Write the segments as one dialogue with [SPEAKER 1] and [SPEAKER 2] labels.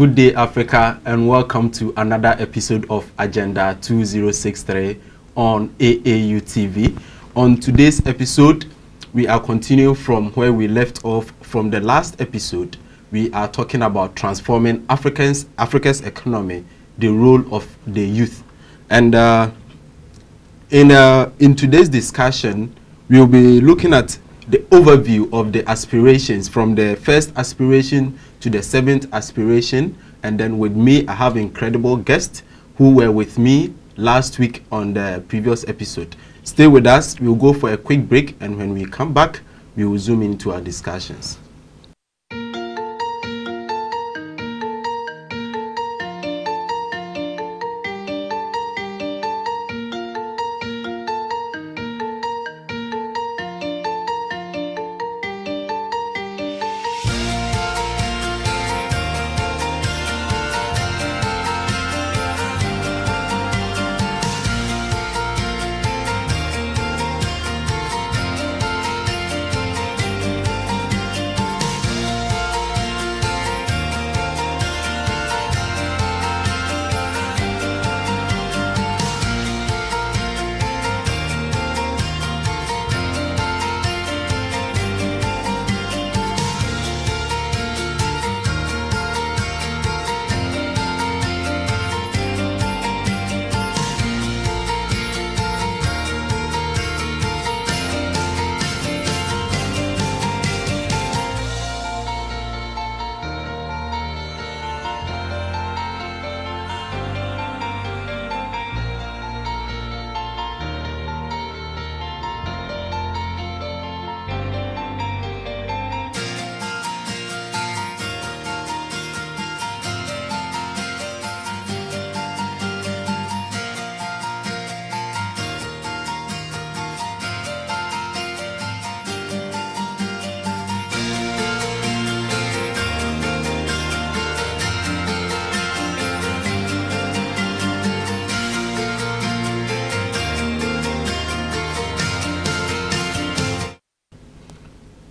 [SPEAKER 1] Good day, Africa, and welcome to another episode of Agenda 2063 on AAU TV. On today's episode, we are continuing from where we left off from the last episode. We are talking about transforming Africa's economy, the role of the youth. And in today's discussion, we'll be looking at the overview of the aspirations from the first aspiration to the seventh aspiration. And then with me, I have incredible guests who were with me last week on the previous episode. Stay with us. We'll go for a quick break. And when we come back, we will zoom into our discussions.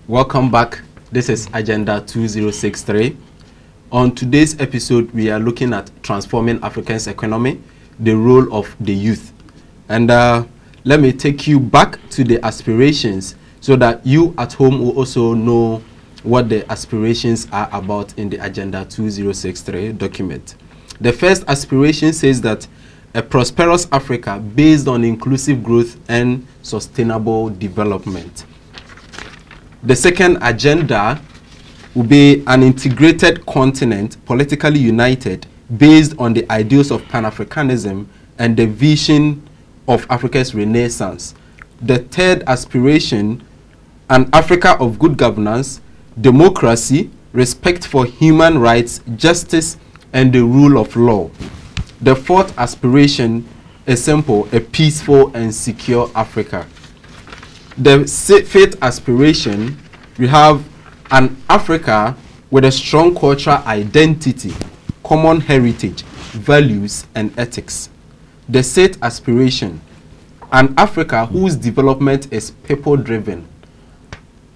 [SPEAKER 1] Welcome back. This is Agenda 2063. On today's episode, we are looking at transforming Africa's economy, the role of the youth. And let me take you back to the aspirations so that you at home will also know what the aspirations are about in the Agenda 2063 document. The first aspiration says that a prosperous Africa based on inclusive growth and sustainable development. The second agenda will be an integrated continent, politically united, based on the ideals of Pan-Africanism and the vision of Africa's renaissance. The third aspiration, an Africa of good governance, democracy, respect for human rights, justice, and the rule of law. The fourth aspiration is simple, a peaceful and secure Africa. The fifth aspiration, we have an Africa with a strong cultural identity, common heritage, values, and ethics. The sixth aspiration, an Africa whose development is people-driven,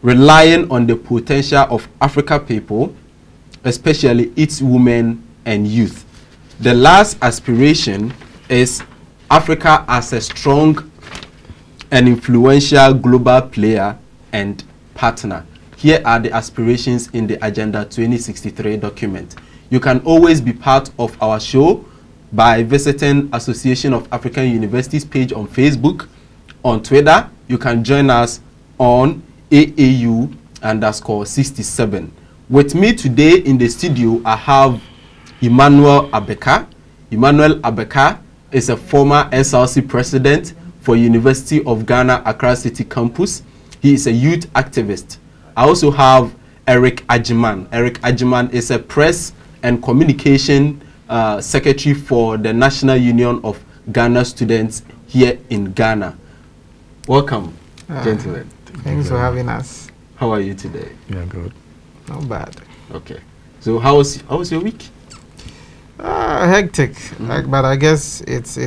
[SPEAKER 1] relying on the potential of African people, especially its women and youth. The last aspiration is Africa as a strong and influential global player and partner. Here are the aspirations in the Agenda 2063 document. You can always be part of our show by visiting Association of African Universities page on Facebook. On Twitter, you can join us on AAU_67. With me today in the studio, I have Emmanuel Abekah. Emmanuel Abekah is a former SRC President for University of Ghana, Accra City Campus. He is a youth activist. I also have Eric Agyemang. Eric Agyemang is a press and communication secretary for the National Union of Ghana Students here in Ghana. Welcome, gentlemen.
[SPEAKER 2] Thanks for having us.
[SPEAKER 1] How are you today?
[SPEAKER 3] Yeah, good.
[SPEAKER 2] Not bad.
[SPEAKER 1] Okay. So how was your week?
[SPEAKER 2] Hectic, but I guess it's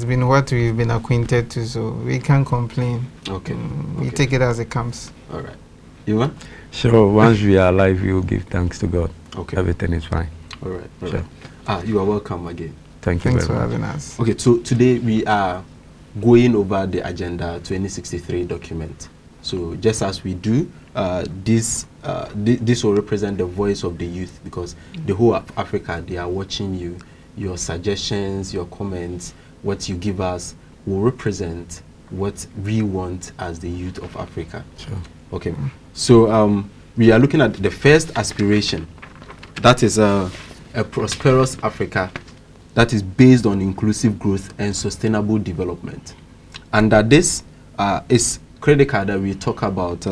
[SPEAKER 2] been what we've been acquainted to, so we can't complain.
[SPEAKER 1] Okay.
[SPEAKER 2] We take it as it comes.
[SPEAKER 1] All right. You want?
[SPEAKER 3] Sure. Once we are alive, we will give thanks to God.
[SPEAKER 1] Okay.
[SPEAKER 3] Everything is fine.
[SPEAKER 1] All right. You are welcome again.
[SPEAKER 2] Thanks for having us.
[SPEAKER 1] Okay, so today we are going over the Agenda 2063 document. So just as we do, this will represent the voice of the youth, because the whole of Africa, they are watching you. Your suggestions, your comments, what you give us will represent what we want as the youth of Africa.
[SPEAKER 2] Sure.
[SPEAKER 1] Okay, so we are looking at the first aspiration. That is a prosperous Africa that is based on inclusive growth and sustainable development. And that this is critical that we talk about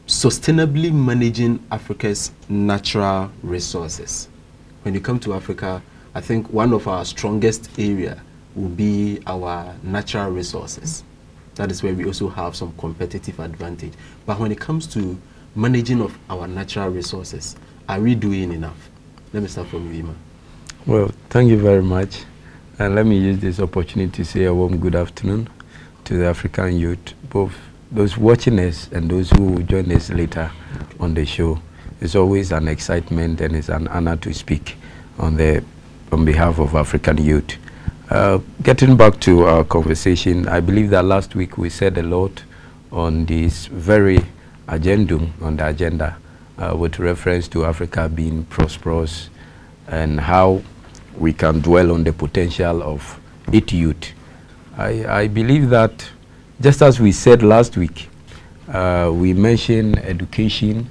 [SPEAKER 1] sustainably managing Africa's natural resources. When you come to Africa, I think one of our strongest area will be our natural resources. That is where we also have some competitive advantage. But when it comes to managing of our natural resources, are we doing enough? Let me start from you, Ima.
[SPEAKER 3] Well, thank you very much. And let me use this opportunity to say a warm good afternoon to the African youth, both those watching us and those who will join us later on the show. It's always an excitement and it's an honor to speak on behalf of African youth. Getting back to our conversation, I believe that last week we said a lot on this very agenda, on the agenda, with reference to Africa being prosperous and how we can dwell on the potential of its youth. I believe that, just as we said last week, we mentioned education.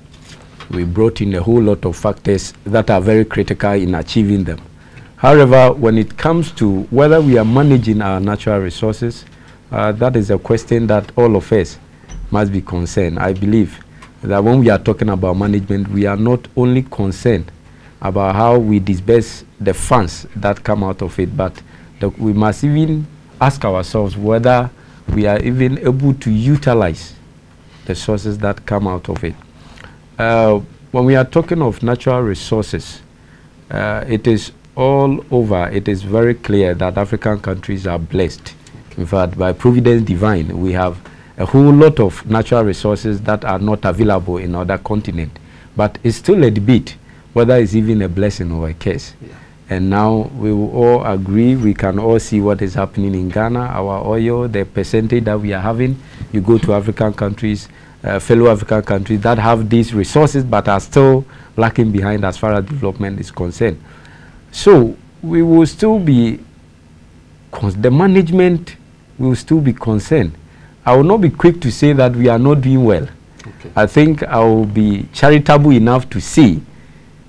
[SPEAKER 3] We brought in a whole lot of factors that are very critical in achieving them. However, when it comes to whether we are managing our natural resources, that is a question that all of us must be concerned. I believe that when we are talking about management, we are not only concerned about how we disburse the funds that come out of it, but we must even ask ourselves whether we are even able to utilize the sources that come out of it. When we are talking of natural resources, it is all over. It is very clear that African countries are blessed. In fact, by providence divine, we have a whole lot of natural resources that are not available in other continents. But it's still a debate whether it's even a blessing or a curse. Yeah. And now we will all agree, we can all see what is happening in Ghana, our oil, the percentage that we are having. You go to African countries, fellow African countries that have these resources but are still lacking behind as far as development is concerned. So we will still be, the management will still be concerned. I will not be quick to say that we are not doing well. Okay. I think I will be charitable enough to see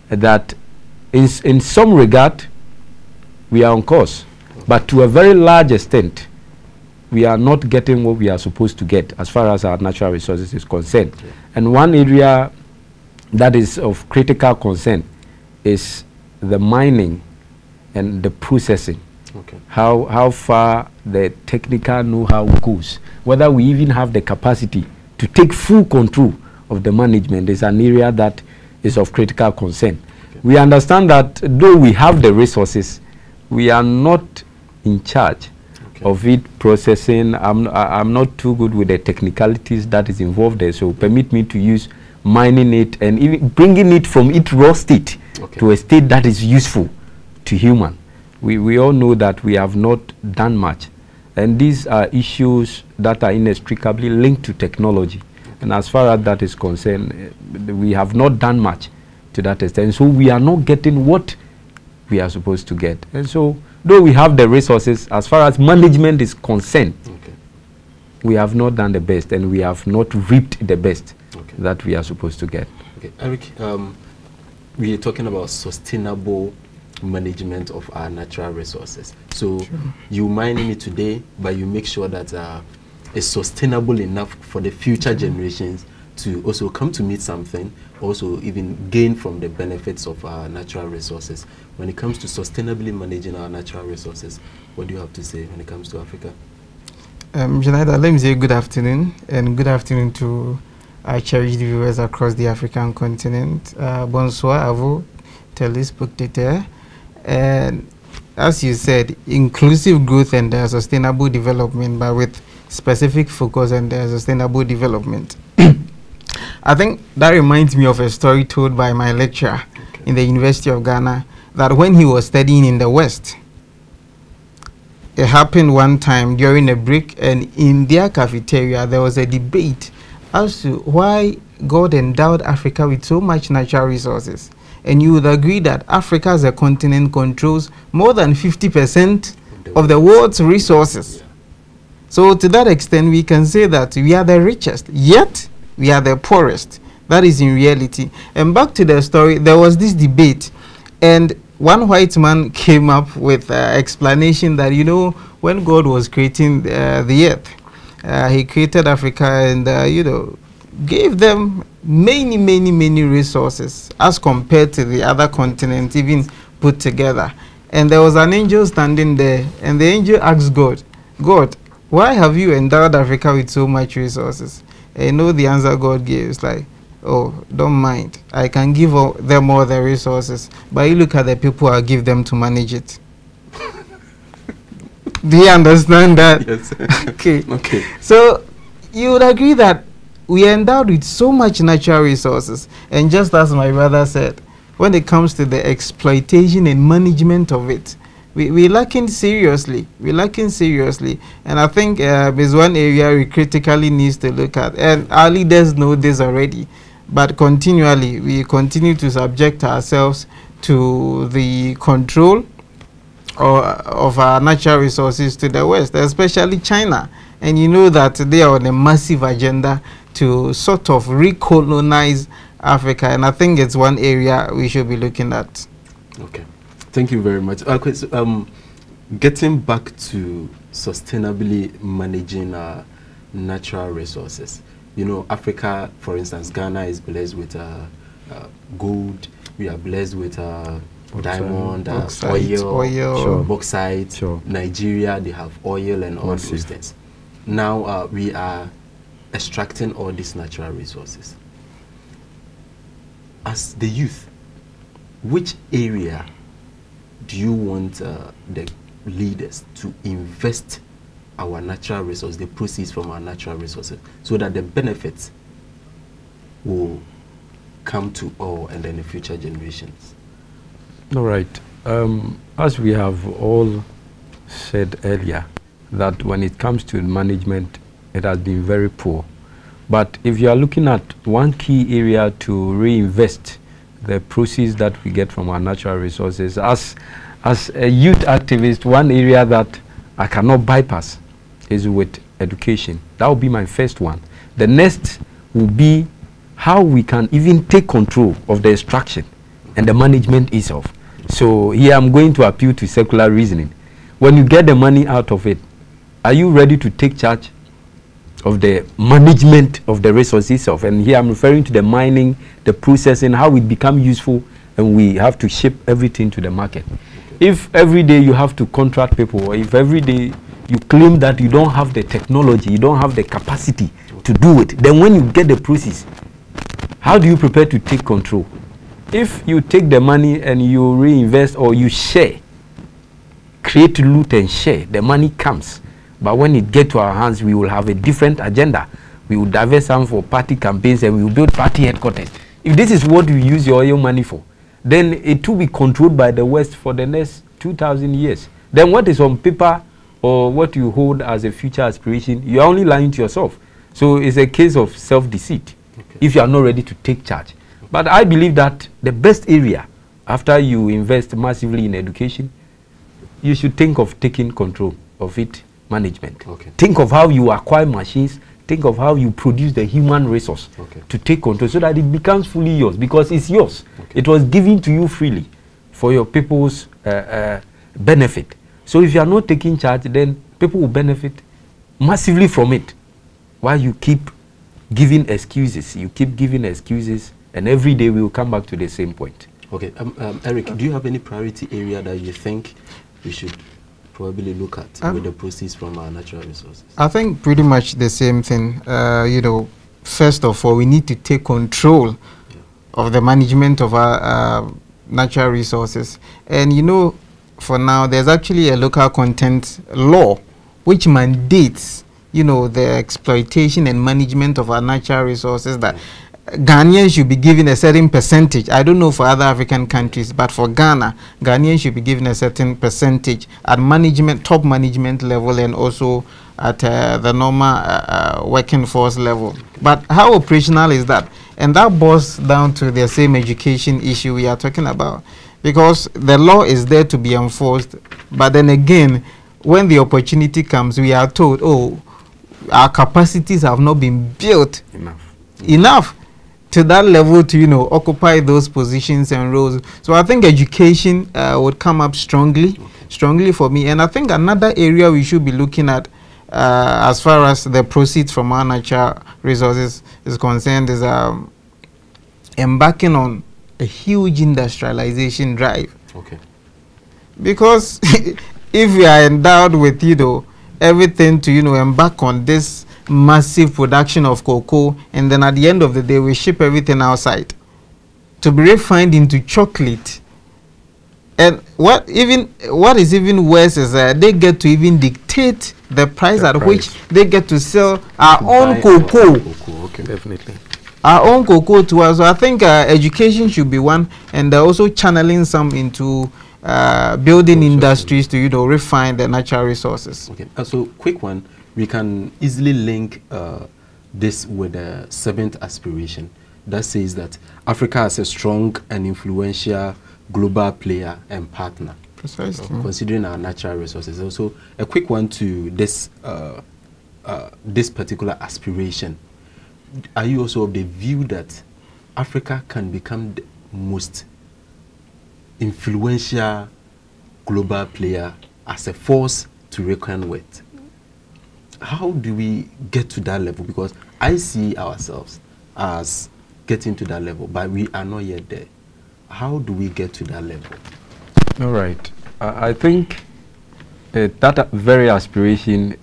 [SPEAKER 3] that in some regard we are on course, but to a very large extent we are not getting what we are supposed to get as far as our natural resources is concerned. Okay. And one area that is of critical concern is the mining and the processing. Okay. How far the technical know-how goes, whether we even have the capacity to take full control of the management is an area that is of critical concern. Okay. We understand that though we have the resources, we are not in charge of it processing. I'm not too good with the technicalities that is involved there, so permit me to use mining it and even bringing it from its raw state to a state that is useful to human. We all know that we have not done much, and these are issues that are inextricably linked to technology. And as far as that is concerned, we have not done much to that extent. So we are not getting what we are supposed to get. And so, though we have the resources, as far as management is concerned, we have not done the best, and we have not reaped the best that we are supposed to get.
[SPEAKER 1] Okay, Eric, we are talking about sustainable management of our natural resources. So you mining it today, but you make sure that it's sustainable enough for the future generations to also come to meet something, also even gain from the benefits of our natural resources. When it comes to sustainably managing our natural resources, what do you have to say when it comes to Africa?
[SPEAKER 2] Schenineda, let me say good afternoon, and good afternoon to our cherished viewers across the African continent. Bonsoir à vous, téléspectateurs. And as you said, inclusive growth and sustainable development, but with specific focus on sustainable development. I think that reminds me of a story told by my lecturer in the University of Ghana, that when he was studying in the West, it happened one time during a break, and in their cafeteria there was a debate as to why God endowed Africa with so much natural resources. And you would agree that Africa as a continent controls more than 50% of the world's resources. So to that extent, we can say that we are the richest, yet we are the poorest. That is in reality. And back to the story, there was this debate, and one white man came up with explanation that, you know, when God was creating the earth, he created Africa and, you know, gave them many resources as compared to the other continents even put together. And there was an angel standing there, and the angel asked God, God, why have you endowed Africa with so much resources? And you know the answer God gave is like, oh, don't mind, I can give them all the resources, but you look at the people I give them to manage it. Do you understand that?
[SPEAKER 1] Yes.
[SPEAKER 2] Okay. So you would agree that we are endowed with so much natural resources, and just as my brother said, when it comes to the exploitation and management of it, we're lacking seriously. We're lacking seriously, and I think is one area we critically needs to look at. And our leaders know this already, but continually we continue to subject ourselves to the control of our natural resources to the West, especially China. And you know that they are on a massive agenda to sort of recolonize Africa, and I think it's one area we should be looking at.
[SPEAKER 1] Okay, thank you very much. Okay, so, getting back to sustainably managing natural resources. You know, Africa, for instance, Ghana is blessed with gold. We are blessed with diamond, oil, bauxite. Sure. Nigeria, they have oil and all those things. Now we are extracting all these natural resources. As the youth, which area do you want the leaders to invest our natural resources, the proceeds from our natural resources, so that the benefits will come to all and then the future generations?
[SPEAKER 3] All right. As we have all said earlier, that when it comes to management, it has been very poor. But if you are looking at one key area to reinvest the proceeds that we get from our natural resources, as a youth activist, one area that I cannot bypass is with education. That will be my first one. The next will be how we can even take control of the extraction and the management itself. So here I'm going to appeal to secular reasoning. When you get the money out of it, are you ready to take charge of the management of the resource itself? And here I'm referring to the mining, the processing, how it becomes useful, and we have to ship everything to the market. If every day you have to contract people, or if every day you claim that you don't have the technology, you don't have the capacity to do it, then when you get the process, how do you prepare to take control? If you take the money and you reinvest or you share, create loot and share, the money comes. But when it gets to our hands, we will have a different agenda. We will divest some for party campaigns and we will build party headquarters. If this is what you use your oil money for, then it will be controlled by the West for the next 2,000 years. Then what is on paper or what you hold as a future aspiration, you are only lying to yourself. So it's a case of self-deceit if you are not ready to take charge. But I believe that the best area, after you invest massively in education, you should think of taking control of it, management. Think of how you acquire machines, think of how you produce the human resource to take control so that it becomes fully yours, because it's yours. It was given to you freely for your people's benefit. So if you are not taking charge, then people will benefit massively from it. While you keep giving excuses, and every day we will come back to the same point. Okay,
[SPEAKER 1] Eric, do you have any priority area that you think we should probably look at with the proceeds from our natural resources?
[SPEAKER 2] I think pretty much the same thing. You know, first of all, we need to take control of the management of our natural resources. And you know, for now, there's actually a local content law which mandates, you know, the exploitation and management of our natural resources, that Ghanaians should be given a certain percentage. I don't know for other African countries, but for Ghana, Ghanaians should be given a certain percentage at management, top management level, and also at the normal working force level. But how operational is that? And that boils down to the same education issue we are talking about, because the law is there to be enforced, but then again, when the opportunity comes, we are told, oh, our capacities have not been built enough to that level to, you know, occupy those positions and roles. So I think education would come up strongly for me. And I think another area we should be looking at as far as the proceeds from our natural resources is concerned is embarking on a huge industrialization drive.
[SPEAKER 1] Okay.
[SPEAKER 2] Because if we are endowed with, you know, everything to, you know, embark on this massive production of cocoa, and then at the end of the day we ship everything outside to be refined into chocolate, and what is even worse is they get to even dictate the price at which they get to sell our own cocoa.
[SPEAKER 3] Okay, definitely.
[SPEAKER 2] Our own cocoa to us. So I think education should be one, and also channeling some into building industries to, you know, refine the natural resources.
[SPEAKER 1] Okay. So quick one. We can easily link this with the 7th aspiration that says that Africa as a strong and influential global player and partner.
[SPEAKER 2] Precisely.
[SPEAKER 1] Considering our natural resources. Also, a quick one to this this particular aspiration. Are you also of the view that Africa can become the most influential global player as a force to reckon with? How do we get to that level? Because I see ourselves as getting to that level, but we are not yet there. How do we get to that level?
[SPEAKER 3] All right. I think that very aspiration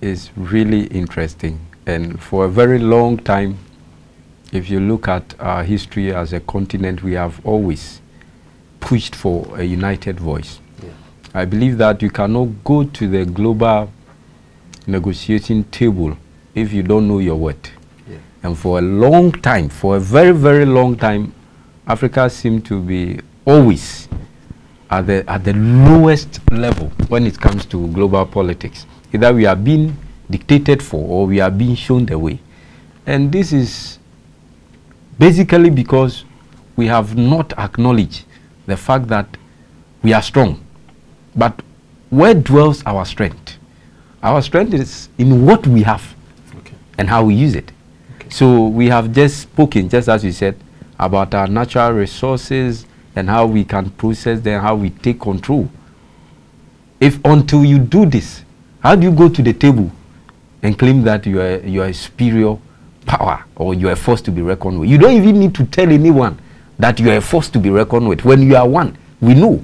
[SPEAKER 3] is really interesting. And for a very long time, if you look at our history as a continent, we have always pushed for a united voice. Yeah. I believe that you cannot go to the global negotiating table if you don't know your worth. Yeah. And for a long time, for a very, very long time, Africa seemed to be always at the lowest level when it comes to global politics. Either we are being dictated for or we are being shown the way. And this is basically because we have not acknowledged the fact that we are strong. But where dwells our strength? Our strength is in what we have and how we use it. So we have just spoken, just as you said, about our natural resources and how we can process them, how we take control. If until you do this, how do you go to the table and claim that you are a superior power or you are a force to be reckoned with? You don't even need to tell anyone that you are a force to be reckoned with. When you are one, we know.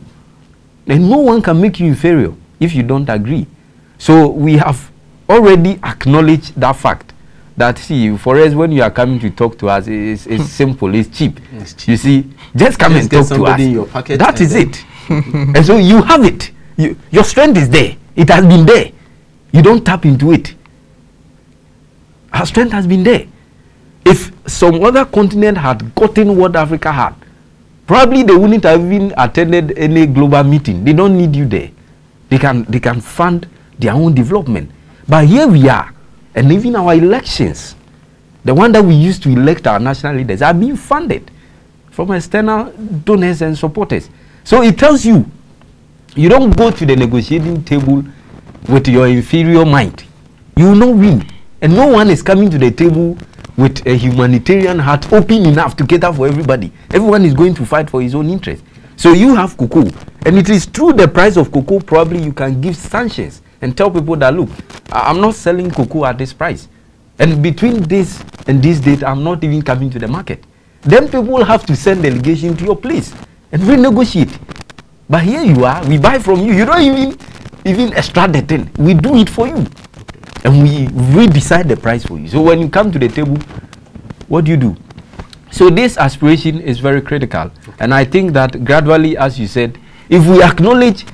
[SPEAKER 3] And no one can make you inferior if you don't agree. So we have already acknowledged that fact. That, see, for us, when you are coming to talk to us, it's simple, it's cheap. You see, just come and talk to us.
[SPEAKER 1] In your pocket
[SPEAKER 3] that is it. And so you have it. Your strength is there. It has been there. You don't tap into it. Our strength has been there. If some other continent had gotten what Africa had, probably they wouldn't have even attended any global meeting. They don't need you there. They can fund their own development. But here we are, and even our elections, the one that we used to elect our national leaders, are being funded from external donors and supporters. So it tells you, you don't go to the negotiating table with your inferior mind. You will not win. And no one is coming to the table with a humanitarian heart open enough to cater for everybody. Everyone is going to fight for his own interest. So you have cocoa, and it is through the price of cocoa probably you can give sanctions and tell people that, look, I'm not selling cocoa at this price. And between this and this date, I'm not even coming to the market. Then people will have to send delegation to your place and renegotiate. But here you are, we buy from you. You don't even extract the thing. We do it for you. And we decide the price for you. So when you come to the table, what do? So this aspiration is very critical. And I think that gradually, as you said, if we acknowledge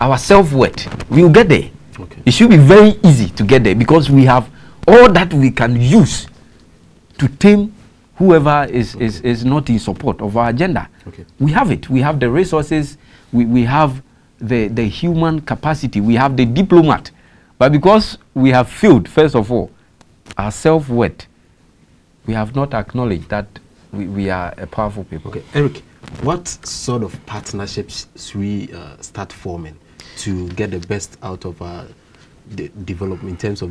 [SPEAKER 3] our self-worth, we will get there. It should be very easy to get there because we have all that we can use to tame whoever is not in support of our agenda.
[SPEAKER 1] Okay.
[SPEAKER 3] We have it. We have the resources. We have the human capacity. We have the diplomat. But because we have failed, first of all, our self-worth, we have not acknowledged that we are a powerful people.
[SPEAKER 1] Okay, Eric, what sort of partnerships should we start forming to get the best out of the development in terms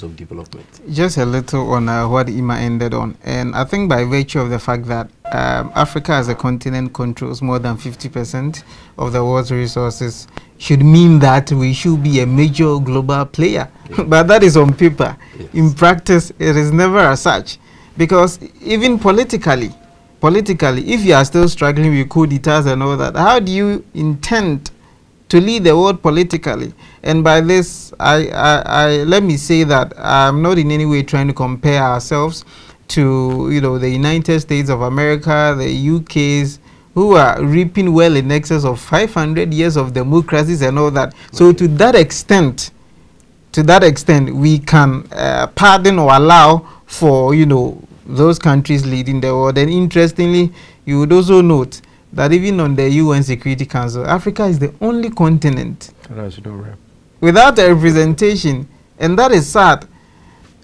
[SPEAKER 1] of development?
[SPEAKER 2] Just a little on what Ima ended on, and I think by virtue of the fact that Africa as a continent controls more than 50% of the world's resources should mean that we should be a major global player. Yeah. But that is on paper. Yes. In practice, it is never as such, because even politically, if you are still struggling with coup d'etats and all that, how do you intend to lead the world politically? And by this, let me say that I'm not in any way trying to compare ourselves to, you know, the United States of America, the UK's, who are reaping well in excess of 500 years of democracies and all that. Okay. So to that extent, we can pardon or allow for, you know, those countries leading the world. And interestingly, you would also note that even on the UN Security Council, Africa is the only continent without a representation, and that is sad.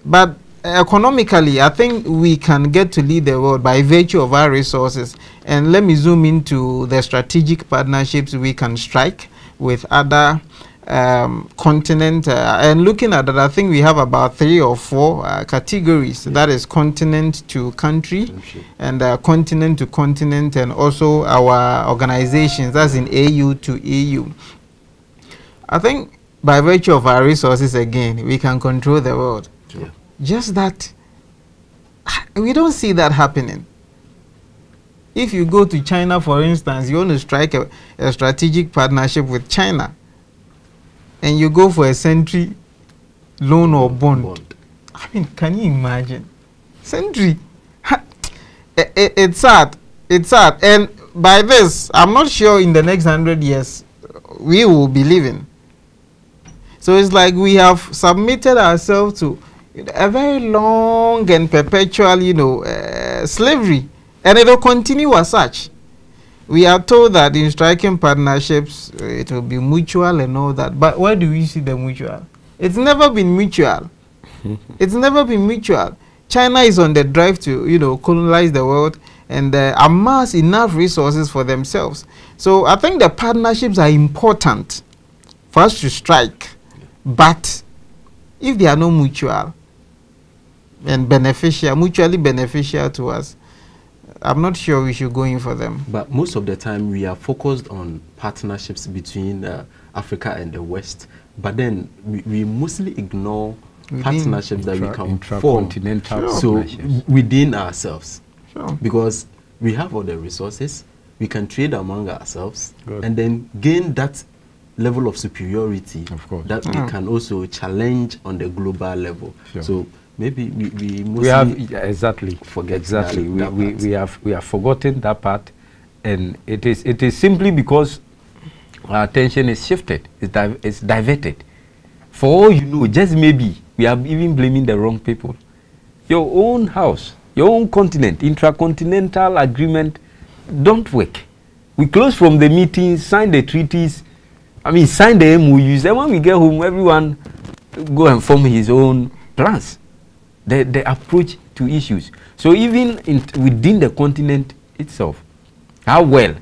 [SPEAKER 2] But economically, I think we can get to lead the world by virtue of our resources. And let me zoom into the strategic partnerships we can strike with other continent, and looking at that, I think we have about 3 or 4 categories. Yeah. That is continent to country, and continent to continent, and also our organizations, that's in AU to EU. I think by virtue of our resources, again, we can control the world. Yeah. Just that we don't see that happening. If you go to China, for instance, you want to strike a strategic partnership with China, and you go for a century loan or bond. I mean, can you imagine? Century. It's sad. It's sad. And by this, I'm not sure in the next 100 years we will be living. So it's like we have submitted ourselves to a very long and perpetual, you know, slavery. And it will continue as such. We are told that in striking partnerships, it will be mutual and all that. But where do we see the mutual? It's never been mutual. It's never been mutual. China is on the drive to, you know, colonize the world and amass enough resources for themselves. So I think the partnerships are important for us to strike. But if they are not mutual and beneficial, mutually beneficial to us, I'm not sure we should go in for them.
[SPEAKER 1] But most of the time we are focused on partnerships between Africa and the West, but then we mostly ignore partnerships that we can form so within ourselves. Sure. Because we have all the resources, we can trade among ourselves. Good. And then gain that level of superiority that we can also challenge on the global level. Sure. So maybe we mostly
[SPEAKER 3] forget we have forgotten that part, and it is simply because our attention is shifted, it's diverted. For all you know, just maybe we are even blaming the wrong people. Your own house, your own continent, intracontinental agreement don't work. We close from the meetings, sign the treaties, sign the MOUs. Then when we get home, everyone go and form his own plans. The approach to issues. So even within the continent itself, how well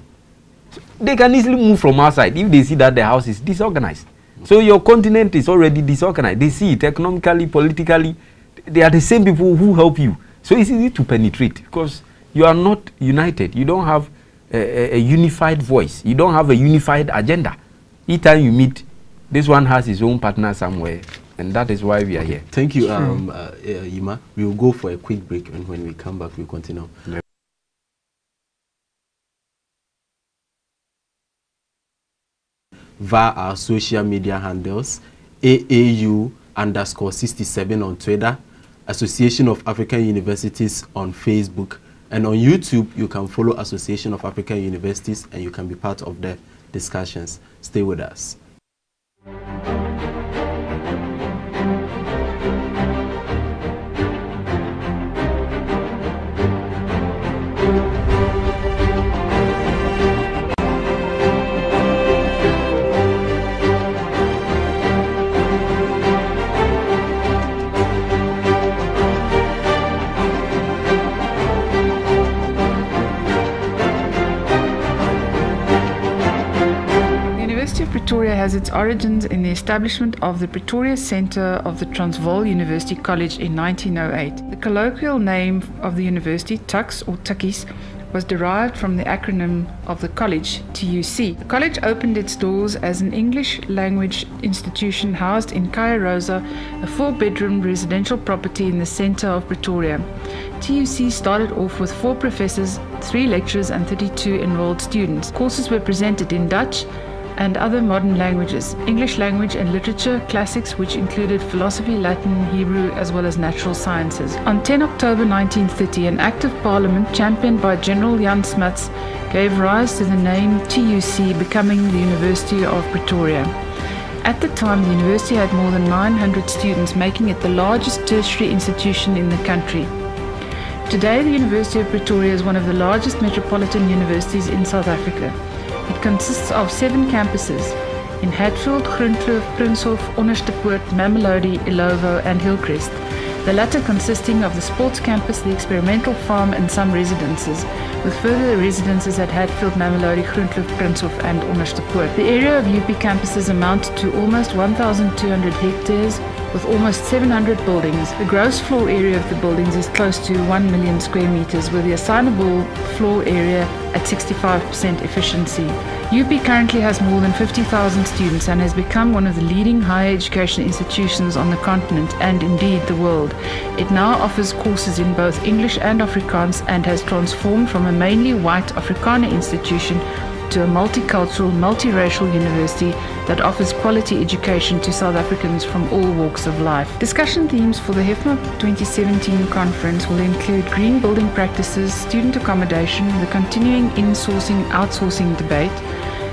[SPEAKER 3] they can easily move from outside if they see that the house is disorganized. So your continent is already disorganized. They see it economically, politically. They are the same people who help you. So it's easy to penetrate because you are not united. You don't have a unified voice. You don't have a unified agenda. Each time you meet, this one has his own partner somewhere. And that is why we are here.
[SPEAKER 1] Thank you, Ima. We will go for a quick break, and when we come back, we'll continue. Yeah. Via our social media handles, AAU_67 on Twitter, Association of African Universities on Facebook, and on YouTube, you can follow Association of African Universities, and you can be part of the discussions. Stay with us.
[SPEAKER 4] has its origins in the establishment of the Pretoria Centre of the Transvaal University College in 1908. The colloquial name of the university, Tux or Tukkies, was derived from the acronym of the college, TUC. The college opened its doors as an English language institution housed in Kaya Rosa, a 4-bedroom residential property in the centre of Pretoria. TUC started off with 4 professors, 3 lecturers and 32 enrolled students. Courses were presented in Dutch and other modern languages, English language and literature, classics which included philosophy, Latin, Hebrew, as well as natural sciences. On 10 October 1930, an Act of Parliament championed by General Jan Smuts gave rise to the name TUC, becoming the University of Pretoria. At the time, the university had more than 900 students, making it the largest tertiary institution in the country. Today, the University of Pretoria is one of the largest metropolitan universities in South Africa. It consists of 7 campuses in Hatfield, Groenkloof, Prinshof, Onderstepoort, Mamelodi, Ilovo and Hillcrest, the latter consisting of the sports campus, the experimental farm and some residences, with further residences at Hatfield, Mamelodi, Groenkloof, Prinshof and Onderstepoort. The area of UP campuses amounts to almost 1,200 hectares, with almost 700 buildings. The gross floor area of the buildings is close to 1 million square meters, with the assignable floor area at 65% efficiency. UP currently has more than 50,000 students and has become one of the leading higher education institutions on the continent and indeed the world. It now offers courses in both English and Afrikaans and has transformed from a mainly white Afrikaner institution to a multicultural, multiracial university that offers quality education to South Africans from all walks of life. Discussion themes for the HEFMA 2017 conference will include green building practices, student accommodation, the continuing insourcing-outsourcing debate,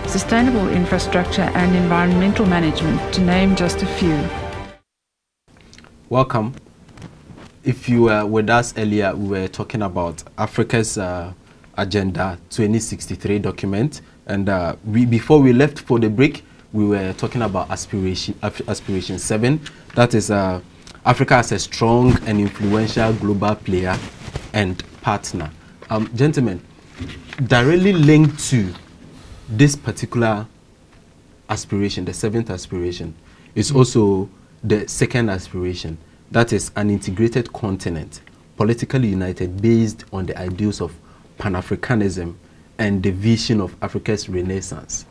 [SPEAKER 4] sustainable infrastructure and environmental management, to name just a few.
[SPEAKER 1] Welcome. If you were with us earlier, we were talking about Africa's Agenda 2063 document, and before we left for the break, we were talking about aspiration 7. That is Africa as a strong and influential global player and partner. Gentlemen, directly linked to this particular aspiration, the 7th aspiration, is also the 2nd aspiration. That is an integrated continent, politically united, based on the ideals of Pan-Africanism and the vision of Africa's Renaissance.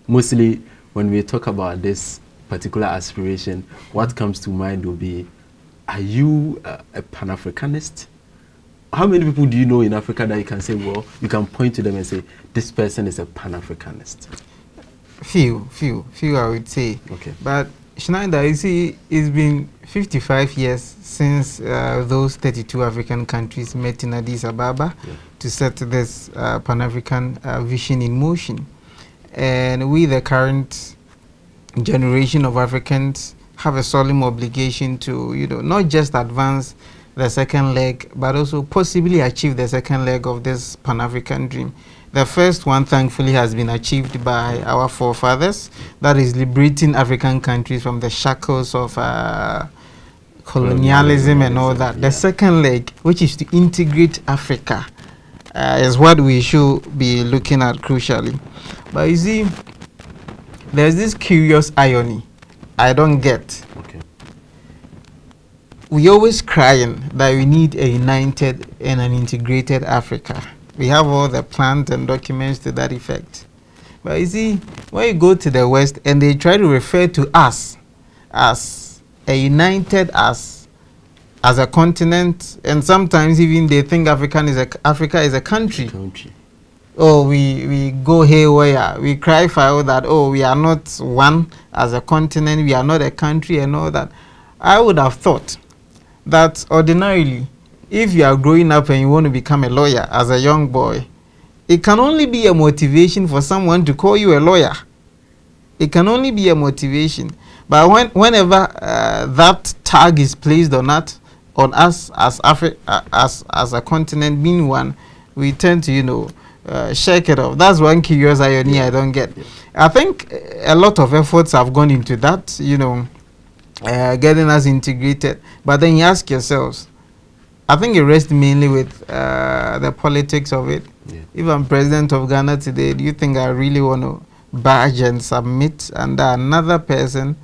[SPEAKER 1] Mostly, when we talk about this particular aspiration, what comes to mind will be, are you a Pan-Africanist? How many people do you know in Africa that you can say, well, you can point to them and say, this person is a Pan-Africanist?
[SPEAKER 2] Few, I would say.
[SPEAKER 1] Okay.
[SPEAKER 2] But Schenineda, you see, it's been 55 years since those 32 African countries met in Addis Ababa to set this Pan-African vision in motion. And we, the current generation of Africans, have a solemn obligation to, not just advance the 2nd leg, but also possibly achieve the 2nd leg of this Pan-African dream. The first one, thankfully, has been achieved by our forefathers. That is liberating African countries from the shackles of colonialism and all that. The 2nd leg, which is to integrate Africa, is what we should be looking at crucially. But you see, there's this curious irony I don't get.
[SPEAKER 1] Okay.
[SPEAKER 2] We always crying that we need a united and an integrated Africa. We have all the plans and documents to that effect. But you see, when you go to the West and they try to refer to us as a united as a continent, and sometimes even they think Africa is a country. Oh, we go haywire. We cry for all that. Oh, we are not one as a continent. We are not a country and all that. I would have thought that ordinarily, if you are growing up and you want to become a lawyer as a young boy, it can only be a motivation for someone to call you a lawyer. It can only be a motivation. But whenever that tag is placed on us as a continent, being one, we tend to, shake it off. That's one curious irony I don't get. I think a lot of efforts have gone into that, getting us integrated. But then you ask yourselves, I think it rests mainly with the politics of it. Yeah. If I'm president of Ghana today, do you think I really want to badge and submit under another person?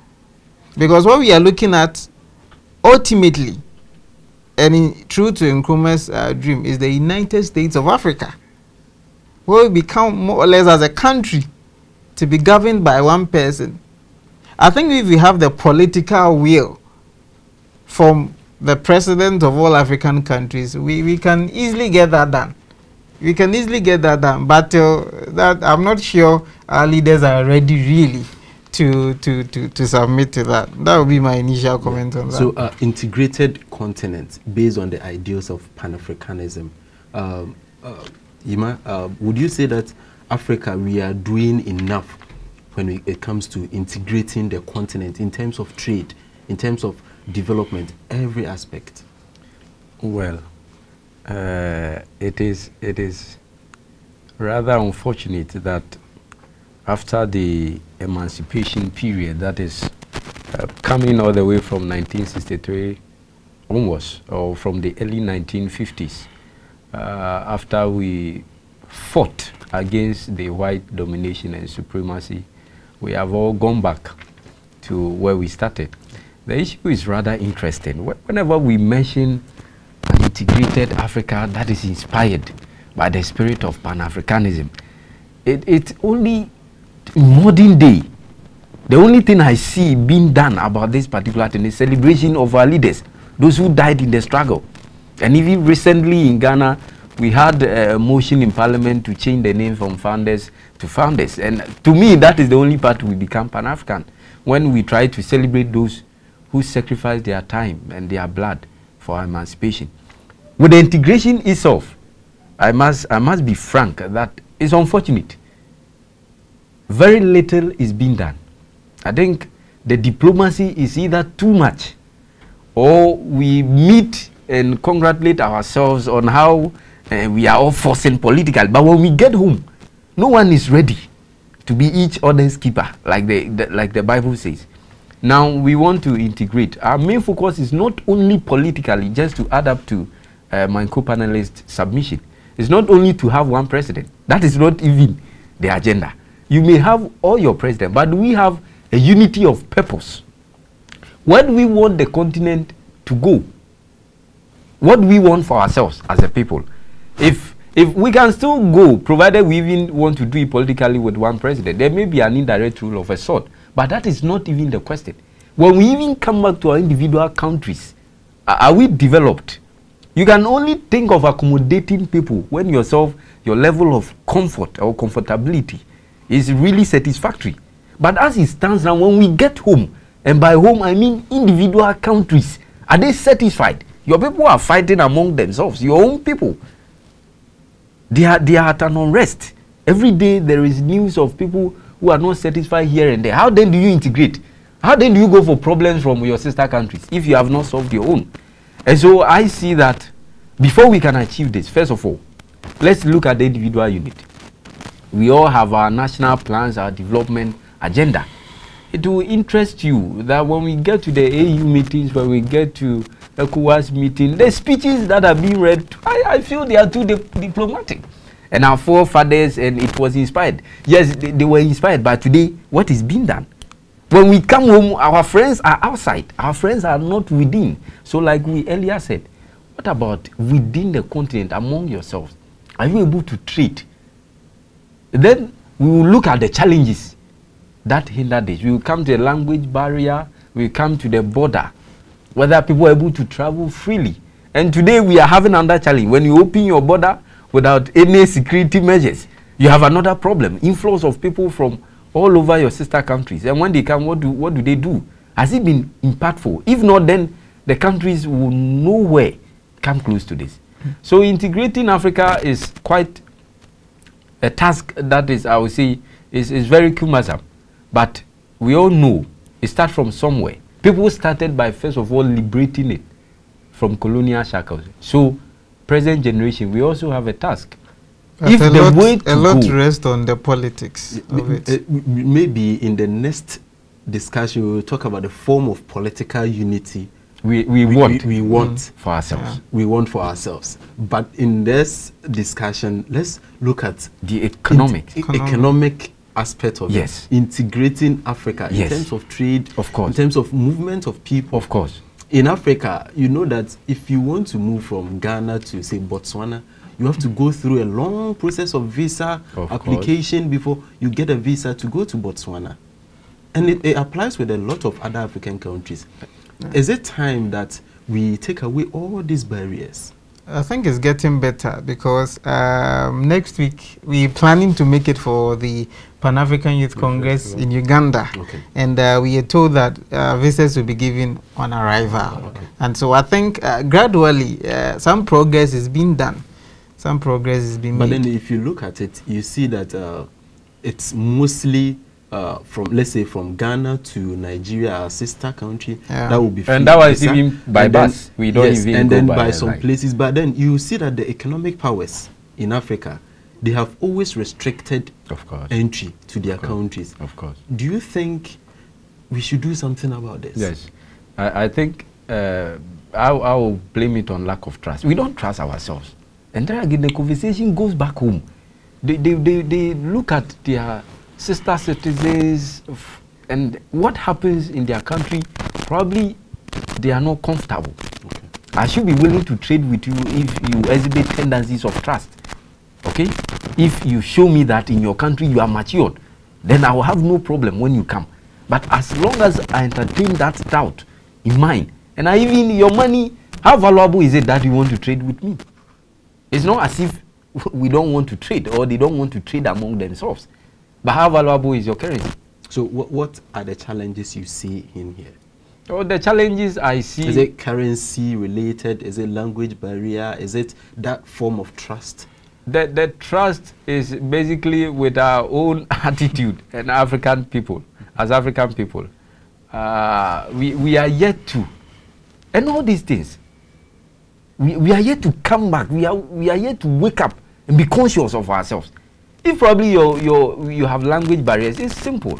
[SPEAKER 2] Because what we are looking at ultimately, and true to Nkrumah's dream, is the United States of Africa, where we become more or less as a country to be governed by one person. I think if we have the political will from the president of all African countries, we can easily get that done. We can easily get that done, but that I'm not sure our leaders are ready really to submit to that. That would be my initial comment on that.
[SPEAKER 1] So, integrated continent based on the ideals of Pan-Africanism. Yima, would you say that Africa, we are doing enough when it comes to integrating the continent in terms of trade, in terms of development, every aspect?
[SPEAKER 3] Well, it is rather unfortunate that after the emancipation period, that is coming all the way from 1963 onwards, or from the early 1950s, after we fought against the white domination and supremacy, we have all gone back to where we started. The issue is rather interesting. Whenever we mention an integrated Africa that is inspired by the spirit of Pan-Africanism, it's only modern day. The only thing I see being done about this particular thing is celebration of our leaders, those who died in the struggle. And even recently in Ghana, we had a motion in Parliament to change the name from founders to founders. And to me, that is the only part we become Pan-African, when we try to celebrate those who sacrificed their time and their blood for our emancipation. With the integration itself, I must be frank that it's unfortunate. Very little is being done. I think the diplomacy is either too much, or we meet and congratulate ourselves on how we are all forcing political. But when we get home, no one is ready to be each other's keeper, like the Bible says. Now we want to integrate. Our main focus is not only politically, just to add up to my co-panelist submission. It's not only to have one president. That is not even the agenda. You may have all your presidents, but we have a unity of purpose. Where do we want the continent to go? What do we want for ourselves as a people? If we can still go, provided we even want to do it politically with one president, there may be an indirect rule of a sort, but that is not even the question. When we even come back to our individual countries, are we developed? You can only think of accommodating people when your level of comfort or comfortability is really satisfactory. But as it stands now, when we get home, and by home I mean individual countries, are they satisfied? Your people are fighting among themselves, your own people. They are at an unrest. Every day there is news of people who are not satisfied here and there. How then do you integrate? How then do you go for problems from your sister countries if you have not solved your own? And so I see that before we can achieve this, first of all, let's look at the individual unit. We all have our national plans, our development agenda. It will interest you that when we get to the AU meetings, when we get to ECOWAS meeting, the speeches that are being read, I feel they are too diplomatic. And our forefathers, and it was inspired. Yes, they were inspired, but today, what is being done? When we come home, our friends are outside. Our friends are not within. So like we earlier said, what about within the continent, among yourselves? Are you able to trade? Then we will look at the challenges that hinder this. We will come to the language barrier. We will come to the border. Whether people are able to travel freely. And today we are having another challenge. When you open your border without any security measures, you have another problem. Inflows of people from all over your sister countries. And when they come, what do they do? Has it been impactful? If not, then the countries will nowhere come close to this. So integrating Africa is quite a task that is, I would say, is very cumbersome. But we all know it starts from somewhere. People started by, first of all, liberating it from colonial shackles. So, present generation, we also have a task.
[SPEAKER 2] If a lot rests on the politics of it.
[SPEAKER 1] Maybe in the next discussion, we will talk about the form of political unity
[SPEAKER 3] we want for ourselves.
[SPEAKER 1] Yeah. We want for ourselves. But in this discussion, let's look at
[SPEAKER 3] the economic
[SPEAKER 1] aspect of
[SPEAKER 3] yes.
[SPEAKER 1] it, integrating Africa in
[SPEAKER 3] yes.
[SPEAKER 1] terms of trade,
[SPEAKER 3] of course,
[SPEAKER 1] in terms of movement of people.
[SPEAKER 3] Of course.
[SPEAKER 1] In Africa, you know that if you want to move from Ghana to, say, Botswana, you have to go through a long process of visa application before you get a visa to go to Botswana. And it applies with a lot of other African countries. Is it time that we take away all these barriers?
[SPEAKER 2] I think it's getting better because next week we're planning to make it for the Pan-African Youth Congress in Uganda. Okay. And we are told that visas will be given on arrival. Okay. And so I think gradually some progress is being done. Some progress is being made.
[SPEAKER 1] But then if you look at it, you see that it's mostly from, let's say, from Ghana to Nigeria, our sister country, that will be free.
[SPEAKER 3] And that was even by bus. We don't even
[SPEAKER 1] and
[SPEAKER 3] go
[SPEAKER 1] then
[SPEAKER 3] by
[SPEAKER 1] some places. But then you see that the economic powers in Africa, they have always restricted entry to their countries.
[SPEAKER 3] Of course.
[SPEAKER 1] Do you think we should do something about this?
[SPEAKER 3] Yes. I think I will blame it on lack of trust. We don't trust ourselves. And then again, the conversation goes back home. They look at their sister citizens and what happens in their country, probably they are not comfortable. Okay. I should be willing to trade with you if you exhibit tendencies of trust. Okay? If you show me that in your country you are matured, then I will have no problem when you come. But as long as I entertain that doubt in mine, and I even your money, how valuable is it that you want to trade with me? It's not as if we don't want to trade or they don't want to trade among themselves. But how valuable is your currency?
[SPEAKER 1] So what are the challenges you see in here?
[SPEAKER 3] Oh, the challenges I see...
[SPEAKER 1] Is it currency related? Is it language barrier? Is it that form of trust?
[SPEAKER 3] The trust is basically with our own attitude and African people. As African people, we are yet to... And all these things, we are yet to come back. We are yet to wake up and be conscious of ourselves. If probably you have language barriers, it's simple.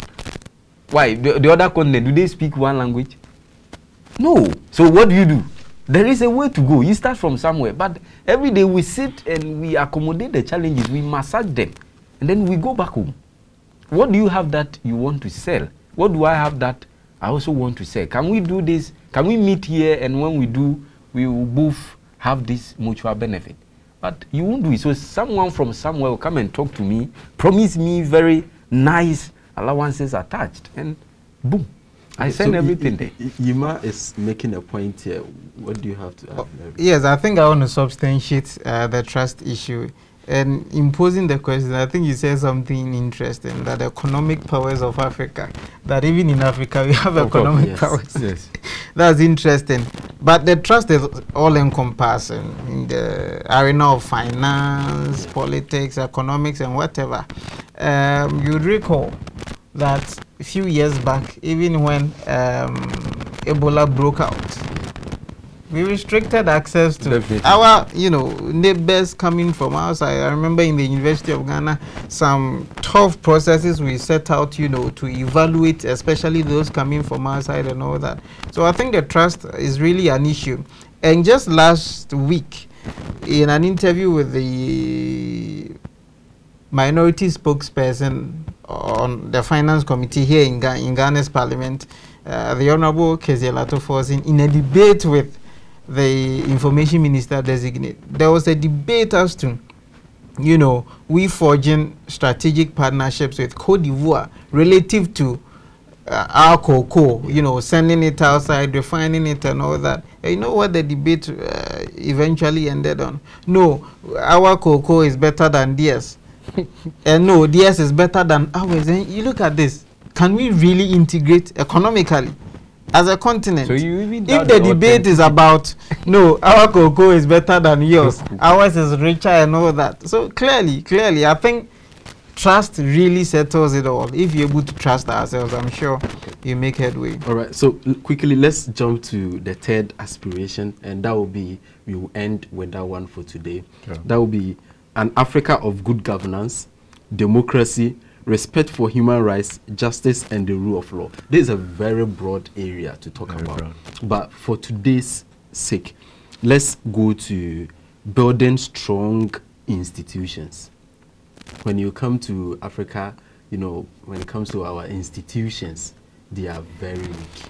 [SPEAKER 3] Why? The other continent, do they speak one language? No. So what do? There is a way to go. You start from somewhere. But every day we sit and we accommodate the challenges. We massage them. And then we go back home. What do you have that you want to sell? What do I have that I also want to sell? Can we do this? Can we meet here? And when we do, we will both have this mutual benefit. But you won't do it. So someone from somewhere will come and talk to me, promise me very nice allowances attached, and boom, I send everything there.
[SPEAKER 1] Yima is making a point here. What do you have to add?
[SPEAKER 2] Yes, I think I want to substantiate the trust issue. And imposing the question, I think you said something interesting, that the economic powers of Africa, that even in Africa we have economic powers. Yes. That's interesting. But the trust is all-encompassing in the arena of finance, politics, economics, and whatever. You'd recall that a few years back, even when Ebola broke out, we restricted access to our, neighbors coming from outside. I remember in the University of Ghana, some tough processes we set out, to evaluate, especially those coming from outside and all that. So I think the trust is really an issue. And just last week, in an interview with the minority spokesperson on the finance committee here in Ghana's parliament, the Honorable Kezielato Forsin, in a debate with the information minister designate, there was a debate as to, we forging strategic partnerships with Cote d'Ivoire relative to our cocoa, sending it outside, refining it and all that. And you know what the debate eventually ended on? No, our cocoa is better than theirs. And no, theirs is better than ours. And you look at this. Can we really integrate economically as a continent?
[SPEAKER 3] So
[SPEAKER 2] if the debate is about, no, our cocoa is better than yours, ours is richer and all that. So clearly, I think trust really settles it all. If you're able to trust ourselves, I'm sure you make headway.
[SPEAKER 1] All right, so quickly, let's jump to the third aspiration, and that will be, we will end with that one for today. Sure. That will be an Africa of good governance, democracy, respect for human rights, justice, and the rule of law. This is a very broad area to talk about. But for today's sake, let's go to building strong institutions. When you come to Africa, you know, when it comes to our institutions, they are very weak.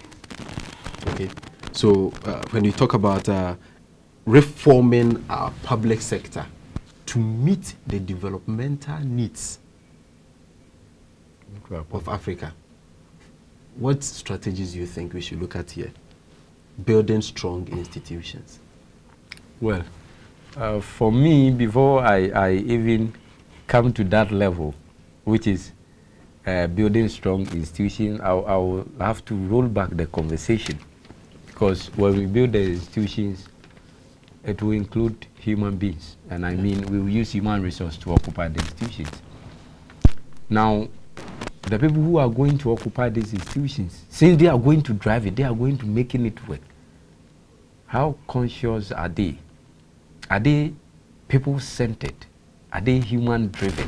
[SPEAKER 1] Okay, so when we talk about reforming our public sector to meet the developmental needs of Africa, what strategies do you think we should look at here? Building strong institutions.
[SPEAKER 3] Well, for me, before I even come to that level, which is building strong institutions, I will have to roll back the conversation, because when we build the institutions, it will include human beings, and I mean we will use human resources to occupy the institutions. Now, the people who are going to occupy these institutions, since they are going to drive it, they are going to making it work. How conscious are they? Are they people-centered? Are they human-driven?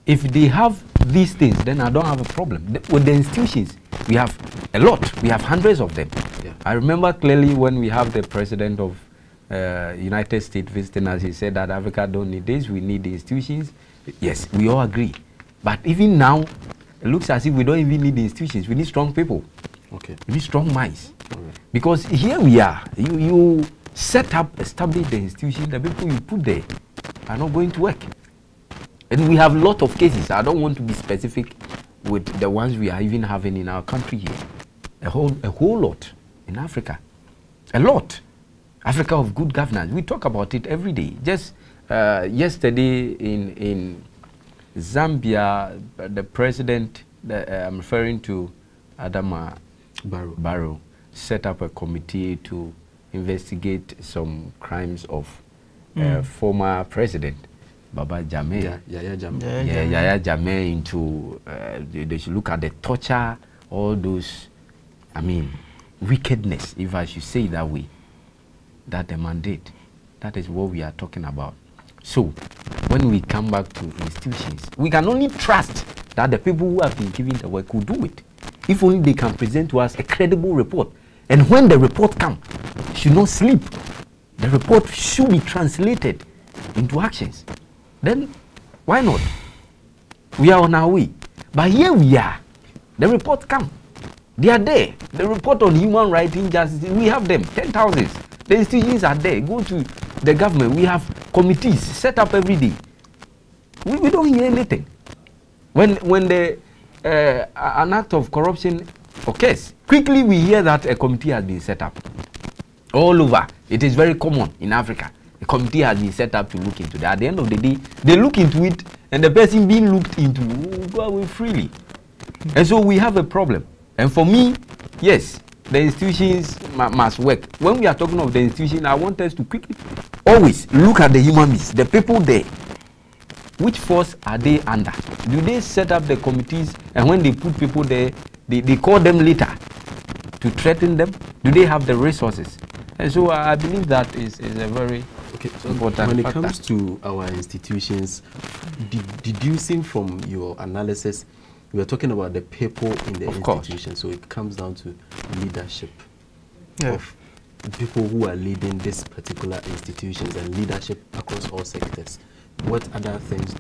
[SPEAKER 3] If they have these things, then I don't have a problem. With the institutions, we have a lot. We have hundreds of them. Yeah. I remember clearly when we have the president of United States visiting us, he said that Africa don't need this, we need the institutions. Yes, we all agree. But even now, it looks as if we don't even need the institutions. We need strong people.
[SPEAKER 1] Okay.
[SPEAKER 3] We need strong minds.
[SPEAKER 1] Okay.
[SPEAKER 3] Because here we are. You set up, establish the institution, the people you put there are not going to work. And we have a lot of cases. I don't want to be specific with the ones we are even having in our country here. A whole lot in Africa. A lot. Africa of good governance. We talk about it every day. Just yesterday in Zambia, the president, I'm referring to Adama Barrow, set up a committee to investigate some crimes of former president Baba Jammeh. Yahya Jammeh into they should look at the torture, all those, I mean, wickedness, if I should say it that way, that the mandate. That is what we are talking about. So, when we come back to institutions, we can only trust that the people who have been given the work will do it. If only they can present to us a credible report. And when the report comes, should not sleep. The report should be translated into actions. Then, why not? We are on our way. But here we are. The report comes. They are there. The report on human rights, injustice, we have them, 10,000. The institutions are there. Go to the government. We have committees set up every day. We don't hear anything. When an act of corruption occurs, quickly we hear that a committee has been set up. All over. It is very common in Africa. A committee has been set up to look into that. At the end of the day, they look into it, and the person being looked into will go away freely. And so we have a problem. And for me, yes, the institutions must work. When we are talking of the institution, I want us to quickly always look at the human beings, the people there. Which force are they under? Do they set up the committees, and when they put people there, they call them later to threaten them? Do they have the resources? And so I believe that is a very important
[SPEAKER 1] when it
[SPEAKER 3] factor.
[SPEAKER 1] comes to our institutions, deducing from your analysis, we are talking about the people in the institution, so it comes down to leadership of people who are leading this particular institutions and leadership across all sectors. What other things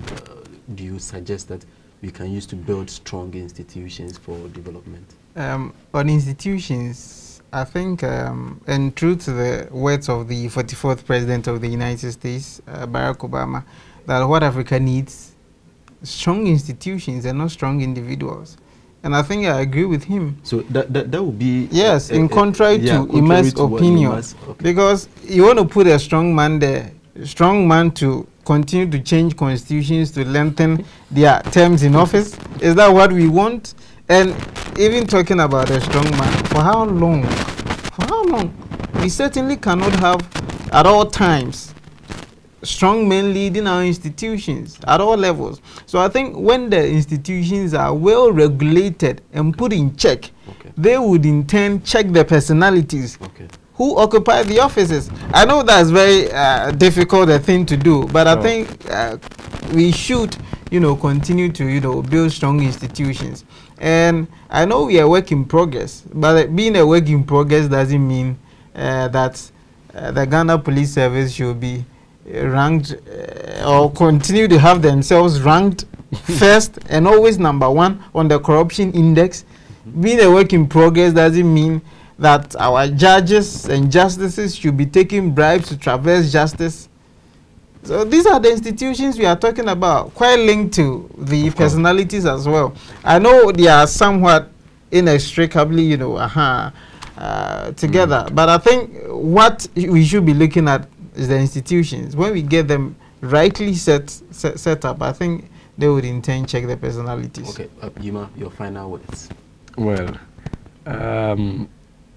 [SPEAKER 1] do you suggest that we can use to build strong institutions for development?
[SPEAKER 2] On institutions, I think, and true to the words of the 44th President of the United States, Barack Obama, that what Africa needs, strong institutions and not strong individuals. And I think I agree with him.
[SPEAKER 1] So that would be...
[SPEAKER 2] Yes, in contrary to Ima's opinion. Because you want to put a strong man there, strong man to continue to change constitutions to lengthen their terms in office. Is that what we want? And even talking about a strong man, for how long? For how long? We certainly cannot have at all times strong men leading our institutions at all levels. So I think when the institutions are well regulated and put in check, they would in turn check the personalities who occupy the offices. I know that's very difficult a thing to do, but I think we should, continue to, build strong institutions. And I know we are a work in progress, but being a work in progress doesn't mean that the Ghana Police Service should be ranked or continue to have themselves ranked first and always number one on the corruption index. Being a work in progress doesn't mean that our judges and justices should be taking bribes to traverse justice. So these are the institutions we are talking about, quite linked to the personalities as well. I know they are somewhat inextricably, you know, together, but I think what we should be looking at is the institutions. When we get them rightly set up, I think they would intend check the personalities.
[SPEAKER 1] Okay, Yima, your final words.
[SPEAKER 3] Well,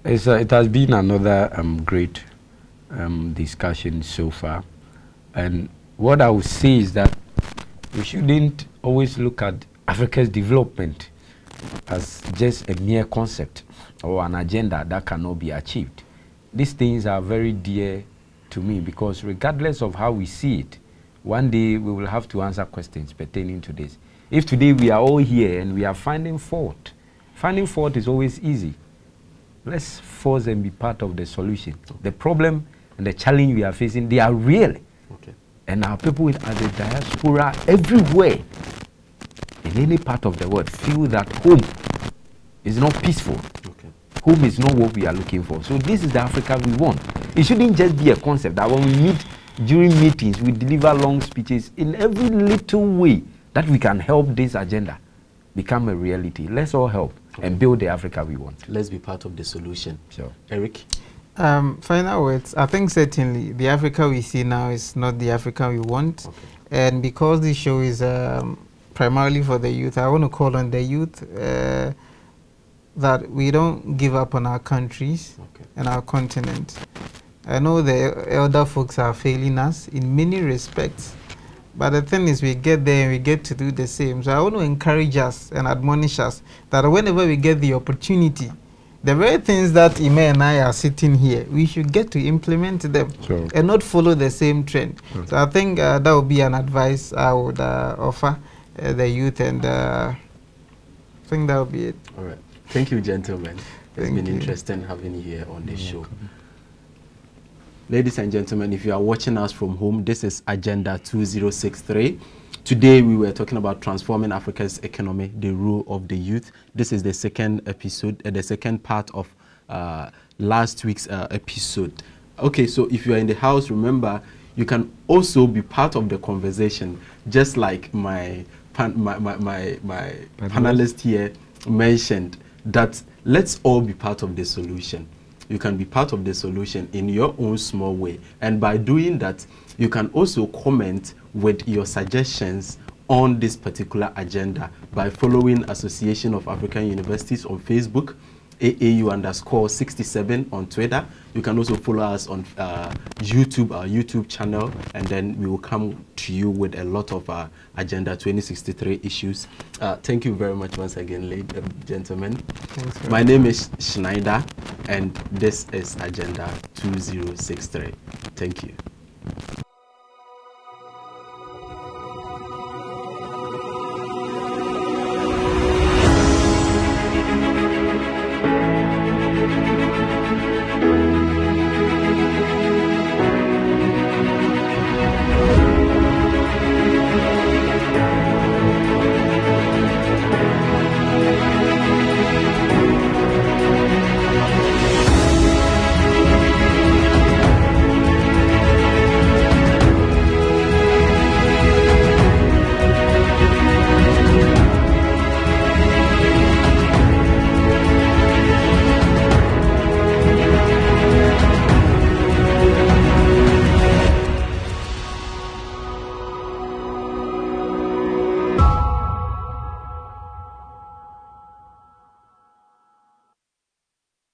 [SPEAKER 3] it has been another great discussion so far, and what I would say is that we shouldn't always look at Africa's development as just a mere concept or an agenda that cannot be achieved. These things are very dear to me because regardless of how we see it, one day we will have to answer questions pertaining to this. If today we are all here and we are finding fault is always easy. Let's force and be part of the solution. The problem and the challenge we are facing, they are real.
[SPEAKER 1] Okay.
[SPEAKER 3] And our people at the diaspora everywhere, in any part of the world, feel that home is not peaceful.
[SPEAKER 1] Okay.
[SPEAKER 3] Home is not what we are looking for. So this is the Africa we want. It shouldn't just be a concept that when we meet during meetings, we deliver long speeches in every little way that we can help this agenda become a reality. Let's all help and build the Africa we want.
[SPEAKER 1] Let's be part of the solution.
[SPEAKER 3] Sure.
[SPEAKER 1] Eric?
[SPEAKER 2] Final words. I think certainly the Africa we see now is not the Africa we want.
[SPEAKER 1] Okay.
[SPEAKER 2] And because this show is primarily for the youth, I want to call on the youth that we don't give up on our countries and our continent. I know the elder folks are failing us in many respects, but the thing is we get there and we get to do the same. So I want to encourage us and admonish us that whenever we get the opportunity, the very things that Ime and I are sitting here, we should get to implement them and not follow the same trend. So I think that would be an advice I would offer the youth, and I think that would be it.
[SPEAKER 1] All right. Thank you, gentlemen. It's been interesting having you here on this show. Ladies and gentlemen, if you are watching us from home, this is Agenda 2063. Today we were talking about transforming Africa's economy, the role of the youth. This is the second episode, the second part of last week's episode. Okay, so if you are in the house, remember, you can also be part of the conversation, just like my panelist here mentioned, that let's all be part of the solution. You can be part of the solution in your own small way. And by doing that, you can also comment with your suggestions on this particular agenda by following Association of African Universities on Facebook, AAU_67 on Twitter. You can also follow us on YouTube, our YouTube channel, and then we will come to you with a lot of Agenda 2063 issues. Thank you very much once again, ladies and gentlemen. My name is Schenineda, and this is Agenda 2063. Thank you.